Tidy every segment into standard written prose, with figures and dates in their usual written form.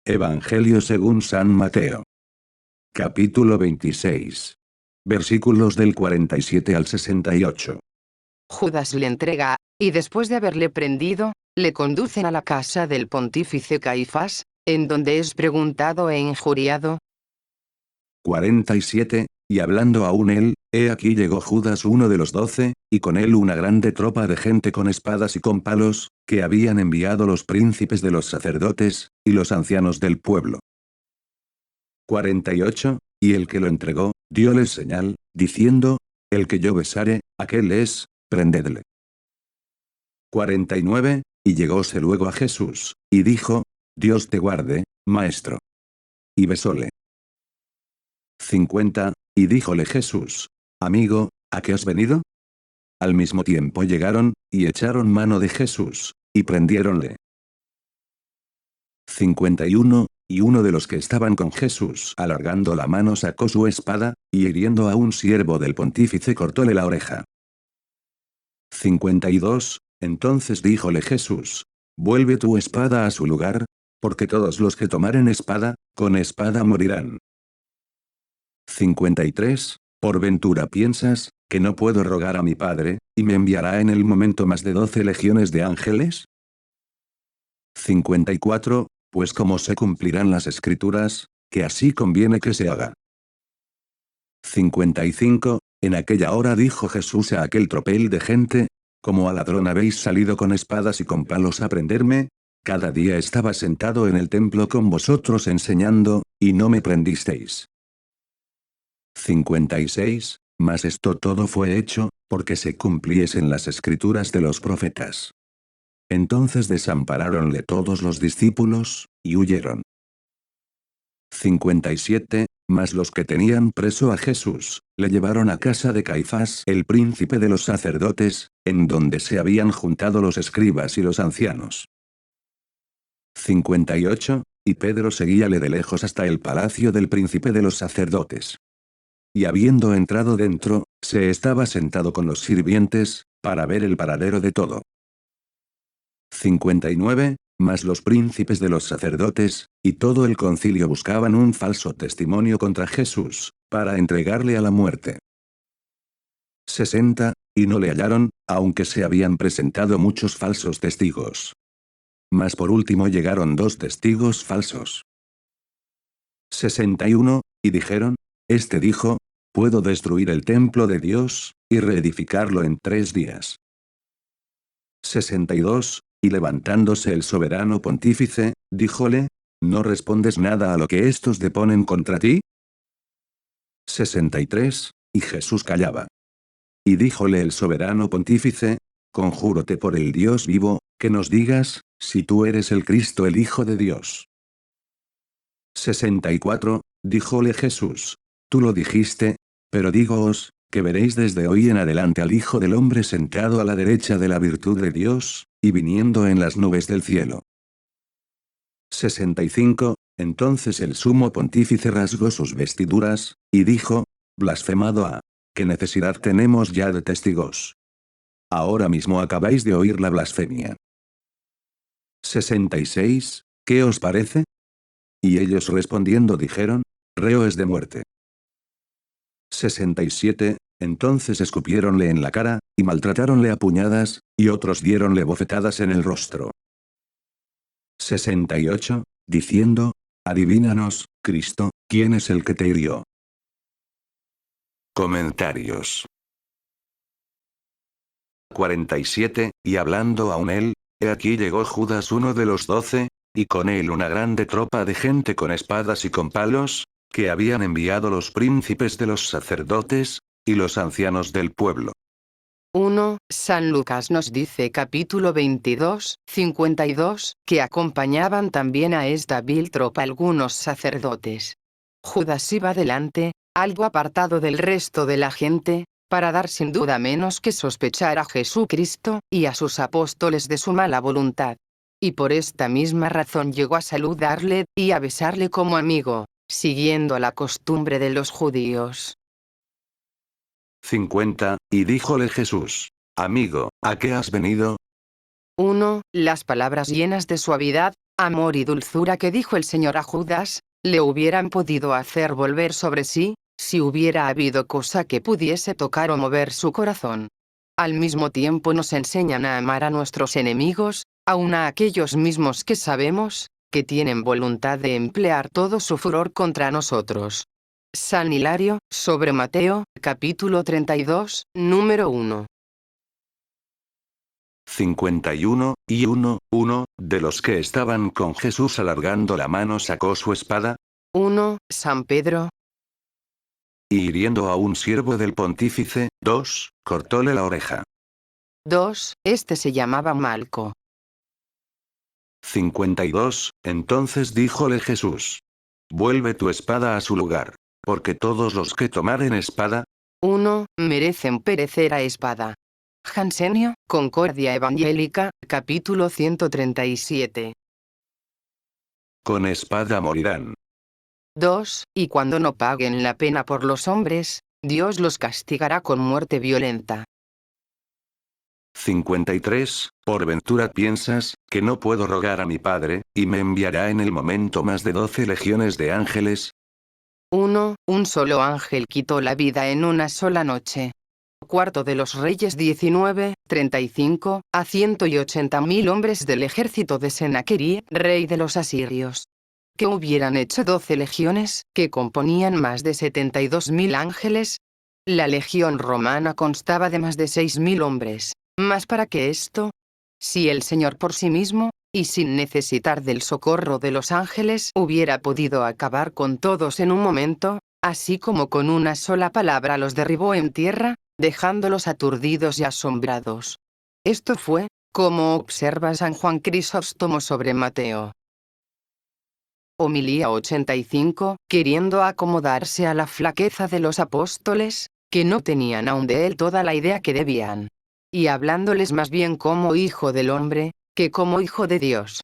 Evangelio según San Mateo. Capítulo 26. Versículos del 47 al 68. Judas le entrega, y después de haberle prendido, le conducen a la casa del pontífice Caifás, en donde es preguntado e injuriado. 47. Y hablando aún él, he aquí llegó Judas uno de los 12, y con él una grande tropa de gente con espadas y con palos, que habían enviado los príncipes de los sacerdotes, y los ancianos del pueblo. 48. Y el que lo entregó, dióles señal, diciendo, el que yo besare, aquel es, prendedle. 49. Y llegóse luego a Jesús, y dijo, Dios te guarde, maestro. Y besóle. 50. Y díjole Jesús, amigo, ¿a qué has venido? Al mismo tiempo llegaron, y echaron mano de Jesús, y prendiéronle. 51. Y uno de los que estaban con Jesús alargando la mano sacó su espada, y hiriendo a un siervo del pontífice cortóle la oreja. 52. Entonces díjole Jesús, vuelve tu espada a su lugar, porque todos los que tomaren espada, con espada morirán. 53. Por ventura piensas, que no puedo rogar a mi Padre, y me enviará en el momento más de 12 legiones de ángeles. 54. Pues como se cumplirán las escrituras, que así conviene que se haga. 55. En aquella hora dijo Jesús a aquel tropel de gente, como a ladrón habéis salido con espadas y con palos a prenderme, cada día estaba sentado en el templo con vosotros enseñando, y no me prendisteis. 56. Mas esto todo fue hecho, porque se cumpliesen las escrituras de los profetas. Entonces desamparáronle todos los discípulos, y huyeron. 57. Mas los que tenían preso a Jesús, le llevaron a casa de Caifás, el príncipe de los sacerdotes, en donde se habían juntado los escribas y los ancianos. 58. Y Pedro seguíale de lejos hasta el palacio del príncipe de los sacerdotes. Y habiendo entrado dentro, se estaba sentado con los sirvientes, para ver el paradero de todo. 59. Mas los príncipes de los sacerdotes, y todo el concilio buscaban un falso testimonio contra Jesús, para entregarle a la muerte. 60. Y no le hallaron, aunque se habían presentado muchos falsos testigos. Mas por último llegaron 2 testigos falsos. 61. Y dijeron, este dijo, puedo destruir el templo de Dios, y reedificarlo en 3 días. 62. Y levantándose el soberano pontífice, díjole, ¿no respondes nada a lo que estos deponen contra ti? 63. Y Jesús callaba. Y díjole el soberano pontífice, conjúrote por el Dios vivo, que nos digas, si tú eres el Cristo el Hijo de Dios. 64. Díjole Jesús, tú lo dijiste, pero dígoos, que veréis desde hoy en adelante al Hijo del Hombre sentado a la derecha de la virtud de Dios, y viniendo en las nubes del cielo. 65. Entonces el sumo pontífice rasgó sus vestiduras, y dijo, blasfemado ha. ¿Qué necesidad tenemos ya de testigos? Ahora mismo acabáis de oír la blasfemia. 66. ¿Qué os parece? Y ellos respondiendo dijeron, reo es de muerte. 67. Entonces escupiéronle en la cara, y maltratáronle a puñadas, y otros diéronle bofetadas en el rostro. 68. Diciendo, adivínanos, Cristo, ¿quién es el que te hirió? Comentarios. 47. Y hablando aún él, he aquí llegó Judas uno de los 12, y con él una grande tropa de gente con espadas y con palos, que habían enviado los príncipes de los sacerdotes, y los ancianos del pueblo. 1. San Lucas nos dice capítulo 22, 52, que acompañaban también a esta vil tropa algunos sacerdotes. Judas iba delante, algo apartado del resto de la gente, para dar sin duda menos que sospechar a Jesucristo, y a sus apóstoles de su mala voluntad. Y por esta misma razón llegó a saludarle, y a besarle como amigo, siguiendo la costumbre de los judíos. 50. Y díjole Jesús, amigo, ¿a qué has venido? 1. Las palabras llenas de suavidad, amor y dulzura que dijo el Señor a Judas, le hubieran podido hacer volver sobre sí, si hubiera habido cosa que pudiese tocar o mover su corazón. Al mismo tiempo nos enseñan a amar a nuestros enemigos, aun a aquellos mismos que sabemos, que tienen voluntad de emplear todo su furor contra nosotros. San Hilario, sobre Mateo, capítulo 32, número 1. 51, y 1 de los que estaban con Jesús alargando la mano sacó su espada, 1. San Pedro. y hiriendo a un siervo del pontífice, 2, cortóle la oreja. 2. Este se llamaba Malco. 52, entonces díjole Jesús: vuelve tu espada a su lugar, porque todos los que tomaren espada, 1. Merecen perecer a espada. Jansenio, Concordia Evangélica, capítulo 137. con espada morirán. 2. Y cuando no paguen la pena por los hombres, Dios los castigará con muerte violenta. 53, por ventura piensas, que no puedo rogar a mi Padre, y me enviará en el momento más de 12 legiones de ángeles. 1. Un solo ángel quitó la vida en una sola noche. Cuarto de los Reyes 19, 35, a 180.000 hombres del ejército de Sennacherib, rey de los asirios. ¿Qué hubieran hecho 12 legiones, que componían más de 72.000 ángeles? La legión romana constaba de más de 6.000 hombres. ¿Más para qué esto? Si el Señor por sí mismo, y sin necesitar del socorro de los ángeles, hubiera podido acabar con todos en un momento, así como con una sola palabra los derribó en tierra, dejándolos aturdidos y asombrados. Esto fue, como observa San Juan Crisóstomo sobre Mateo. Homilía 85, queriendo acomodarse a la flaqueza de los apóstoles, que no tenían aún de él toda la idea que debían. Y hablándoles más bien como hijo del hombre, que como hijo de Dios.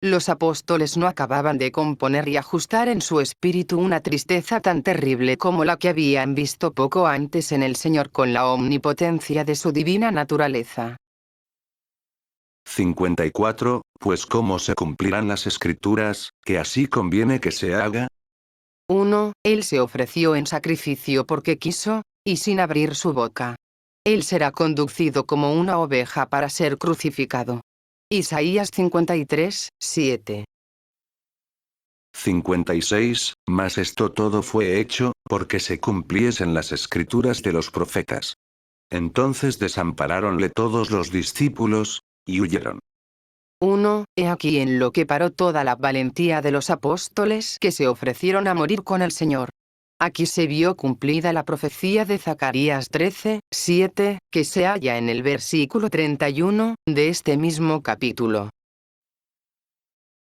Los apóstoles no acababan de componer y ajustar en su espíritu una tristeza tan terrible como la que habían visto poco antes en el Señor con la omnipotencia de su divina naturaleza. 54, pues cómo se cumplirán las escrituras, que así conviene que se haga. 1. Él se ofreció en sacrificio porque quiso, y sin abrir su boca. Él será conducido como una oveja para ser crucificado. Isaías 53, 7. 56, mas esto todo fue hecho, porque se cumpliesen las escrituras de los profetas. Entonces desamparáronle todos los discípulos, y huyeron. 1. He aquí en lo que paró toda la valentía de los apóstoles que se ofrecieron a morir con el Señor. Aquí se vio cumplida la profecía de Zacarías 13, 7, que se halla en el versículo 31, de este mismo capítulo.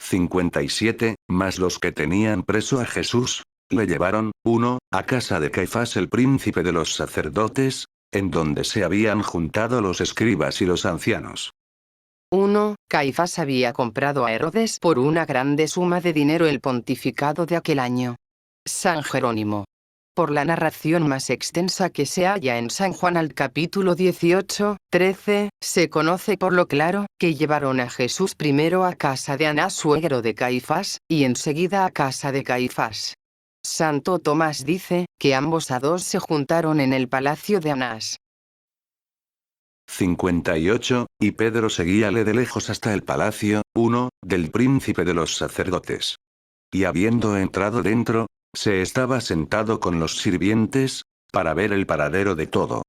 57, mas los que tenían preso a Jesús, le llevaron, 1, a casa de Caifás el príncipe de los sacerdotes, en donde se habían juntado los escribas y los ancianos. 1. Caifás había comprado a Herodes por una grande suma de dinero el pontificado de aquel año. San Jerónimo. Por la narración más extensa que se halla en San Juan al capítulo 18, 13, se conoce por lo claro, que llevaron a Jesús primero a casa de Anás suegro de Caifás, y enseguida a casa de Caifás. Santo Tomás dice, que ambos a dos se juntaron en el palacio de Anás. 58, y Pedro seguíale de lejos hasta el palacio, 1, del príncipe de los sacerdotes. Y habiendo entrado dentro, se estaba sentado con los sirvientes, para ver el paradero de todo.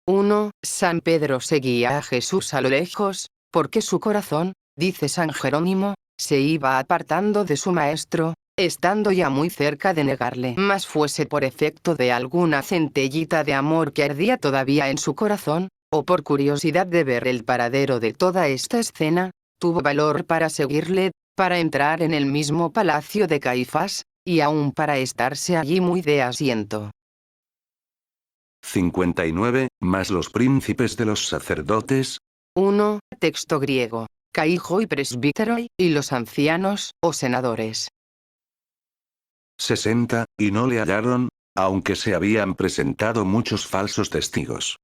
1. San Pedro seguía a Jesús a lo lejos, porque su corazón, dice San Jerónimo, se iba apartando de su maestro, estando ya muy cerca de negarle. Mas fuese por efecto de alguna centellita de amor que ardía todavía en su corazón, o por curiosidad de ver el paradero de toda esta escena, tuvo valor para seguirle, para entrar en el mismo palacio de Caifás, y aún para estarse allí muy de asiento. 59, mas los príncipes de los sacerdotes, 1. Texto griego. Caijo y presbíteroi, y los ancianos, o senadores. 60, y no le hallaron, aunque se habían presentado muchos falsos testigos.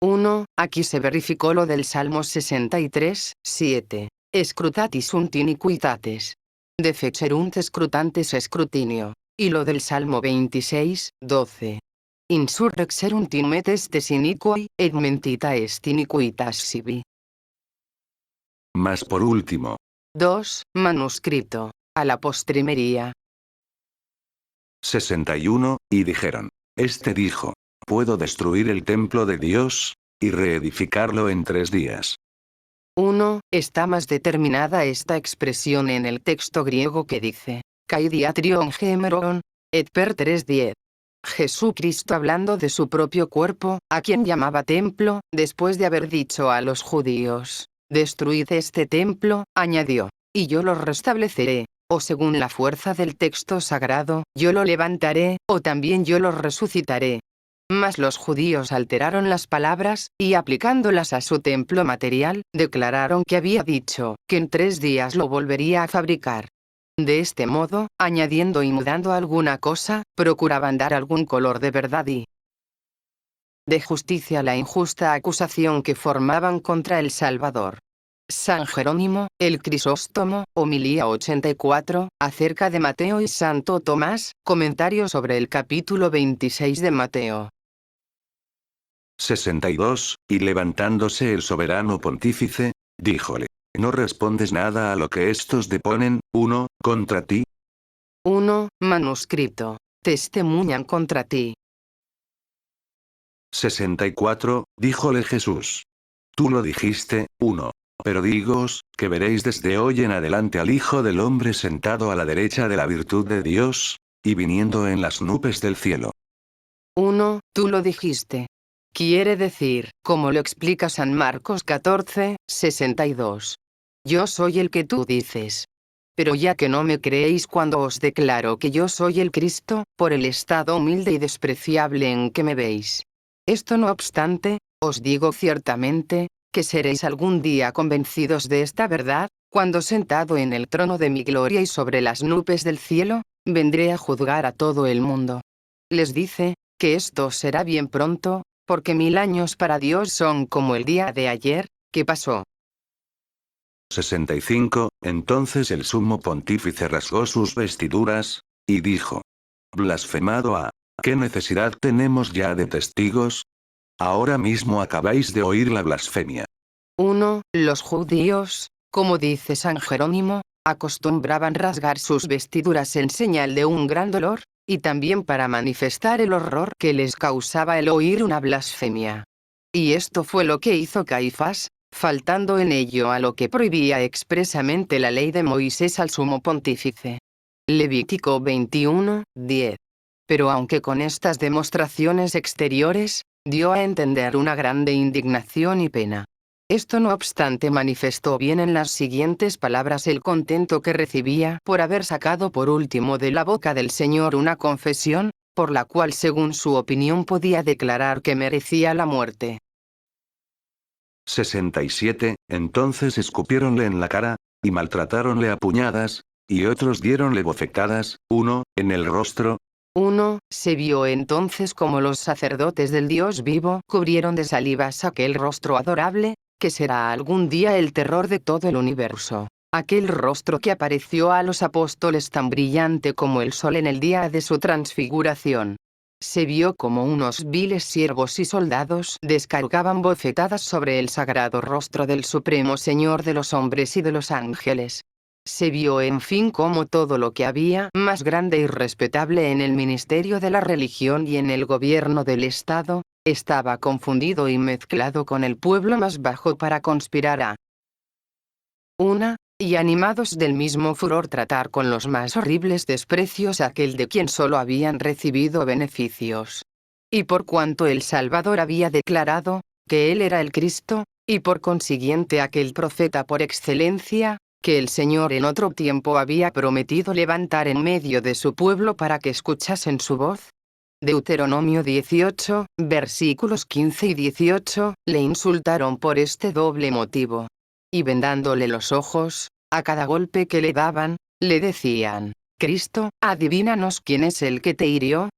1. Aquí se verificó lo del Salmo 63, 7. scrutatis sunt iniquitates. Defecerunt scrutantes scrutinio. Y lo del Salmo 26, 12. Insurrexerunt in metestes iniqui, et mentita est iniquitas sibi. Mas por último, 2. Manuscrito. A la postrimería. 61, y dijeron. Este dijo. Puedo destruir el templo de Dios, y reedificarlo en 3 días. 1. Está más determinada esta expresión en el texto griego que dice, Caidiatrion gemeron, et per 3:10. Jesucristo hablando de su propio cuerpo, a quien llamaba templo, después de haber dicho a los judíos, destruid este templo, añadió, y yo lo restableceré, o según la fuerza del texto sagrado, yo lo levantaré, o también yo lo resucitaré. Mas los judíos alteraron las palabras, y aplicándolas a su templo material, declararon que había dicho, que en 3 días lo volvería a fabricar. De este modo, añadiendo y mudando alguna cosa, procuraban dar algún color de verdad y de justicia a la injusta acusación que formaban contra el Salvador. San Jerónimo, el Crisóstomo, homilía 84, acerca de Mateo y Santo Tomás, comentario sobre el capítulo 26 de Mateo. 62, y levantándose el soberano pontífice, díjole. ¿No respondes nada a lo que estos deponen, 1, contra ti? 1. Manuscrito. Testemuñan contra ti. 64, díjole Jesús. Tú lo dijiste, 1. Pero dígoos, que veréis desde hoy en adelante al Hijo del Hombre sentado a la derecha de la virtud de Dios, y viniendo en las nubes del cielo. 1. Tú lo dijiste. Quiere decir, como lo explica San Marcos 14, 62. Yo soy el que tú dices. Pero ya que no me creéis cuando os declaro que yo soy el Cristo, por el estado humilde y despreciable en que me veis. Esto no obstante, os digo ciertamente, que seréis algún día convencidos de esta verdad, cuando sentado en el trono de mi gloria y sobre las nubes del cielo, vendré a juzgar a todo el mundo. Les dice, que esto será bien pronto, porque 1000 años para Dios son como el día de ayer, que pasó. 65, entonces el sumo pontífice rasgó sus vestiduras, y dijo. Blasfemado ha. ¿Qué necesidad tenemos ya de testigos? Ahora mismo acabáis de oír la blasfemia. 1. Los judíos, como dice San Jerónimo, acostumbraban rasgar sus vestiduras en señal de un gran dolor, y también para manifestar el horror que les causaba el oír una blasfemia. Y esto fue lo que hizo Caifás, faltando en ello a lo que prohibía expresamente la ley de Moisés al sumo pontífice. Levítico 21, 10. Pero aunque con estas demostraciones exteriores, dio a entender una grande indignación y pena. Esto no obstante manifestó bien en las siguientes palabras el contento que recibía por haber sacado por último de la boca del Señor una confesión, por la cual según su opinión podía declarar que merecía la muerte. 67, entonces escupiéronle en la cara, y maltratáronle a puñadas, y otros diéronle bofetadas, 1, en el rostro. 1. Se vio entonces como los sacerdotes del Dios vivo cubrieron de salivas aquel rostro adorable, que será algún día el terror de todo el universo. Aquel rostro que apareció a los apóstoles tan brillante como el sol en el día de su transfiguración. Se vio como unos viles siervos y soldados descargaban bofetadas sobre el sagrado rostro del Supremo Señor de los hombres y de los ángeles. Se vio en fin como todo lo que había más grande y respetable en el ministerio de la religión y en el gobierno del Estado, estaba confundido y mezclado con el pueblo más bajo para conspirar a 1. Y animados del mismo furor tratar con los más horribles desprecios a aquel de quien solo habían recibido beneficios. Y por cuanto el Salvador había declarado, que él era el Cristo, y por consiguiente aquel profeta por excelencia, que el Señor en otro tiempo había prometido levantar en medio de su pueblo para que escuchasen su voz. Deuteronomio 18, versículos 15 y 18, le insultaron por este doble motivo. Y vendándole los ojos, a cada golpe que le daban, le decían, Cristo, adivínanos quién es el que te hirió,